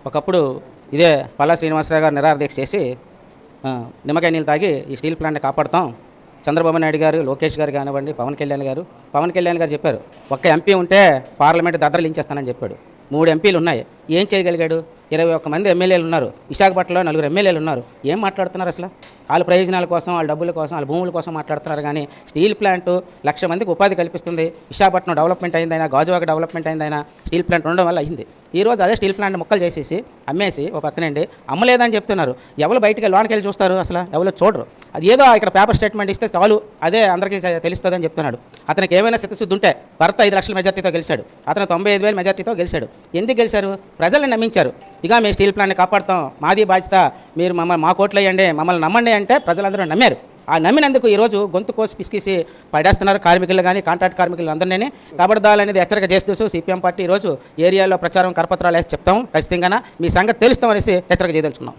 ఒకప్పుడు ఇదే పల్లా శ్రీనివాసరావు గారు నిరాదీక్ష చేసి నిమ్మకాయ నీళ్ళు తాగి ఈ స్టీల్ ప్లాంట్ని కాపాడుతాం. చంద్రబాబు నాయుడు గారు, లోకేష్ గారు కానివ్వండి, పవన్ కళ్యాణ్ గారు చెప్పారు, ఒక్క ఎంపీ ఉంటే పార్లమెంట్ దద్దరలించేస్తానని చెప్పాడు. 3 ఎంపీలు ఉన్నాయి. ఏం చేయగలిగాడు? 21 మంది ఎమ్మెల్యేలు ఉన్నారు. విశాఖపట్నంలో 4 ఎమ్మెల్యేలు ఉన్నారు. ఏం మాట్లాడుతున్నారు అసలు? వాళ్ళ ప్రయోజనాల కోసం, వాళ్ళ డబ్బుల కోసం, వాళ్ళ భూముల కోసం మాట్లాడుతున్నారు. కానీ స్టీల్ ప్లాంట్ 1,00,000 మందికి ఉపాధి కల్పిస్తుంది. విశాఖపట్నం డెవలప్మెంట్ అయిందైనా, గాజువాక డెవలప్మెంట్ అయిందైనా స్టీల్ ప్లాంట్ ఉండడం వల్ల అయింది. ఈరోజు అదే స్టీల్ ప్లాంట్ ముక్కలు చేసేసి అమ్మేసి ఒక పక్కనండి అమ్మలేదని చెప్తున్నారు. ఎవరు బయటికి లోనికి వెళ్ళి చూస్తారు? అసలు ఎవరు చూడరు. అది ఏదో ఇక్కడ పేపర్ స్టేట్మెంట్ ఇస్తే చాలు, అదే అందరికీ తెలుస్తుందని చెప్తున్నాడు. అతనికి ఏమైనా చిత్తశుద్ధి ఉంటే, భర్త 5 లక్షల మెజార్టీతో గెలిచాడు, అతను 95,000 మెజార్టీతో గెలిచాడు. ఎందుకు గెలిచారు? ప్రజల్ని నమ్మించారు. ఇక మీ స్టీల్ ప్లాంట్ని కాపాడుతాం, మాది బాధ్యత, మీరు మా కోట్లు వేయండి, మమ్మల్ని నమ్మండి అంటే ప్రజలందరూ నమ్మారు. ఆ నమ్మినందుకు ఈరోజు గొంతు కోసి పిసికేసి పడేస్తున్నారు కార్మికులు కానీ, కాంట్రాక్ట్ కార్మికులు అందరినీ. కబడ్దాలనేది హెచ్చరిక చేస్తూ సిపిఎం పార్టీ ఈరోజు ఏరియాలో ప్రచారం కరపత్రాలు వేసి చెప్తాం, ఖచ్చితంగా మీ సంగతి తెలుస్తాం అనేసి హెచ్చరిక చేయదలుచుకున్నాం.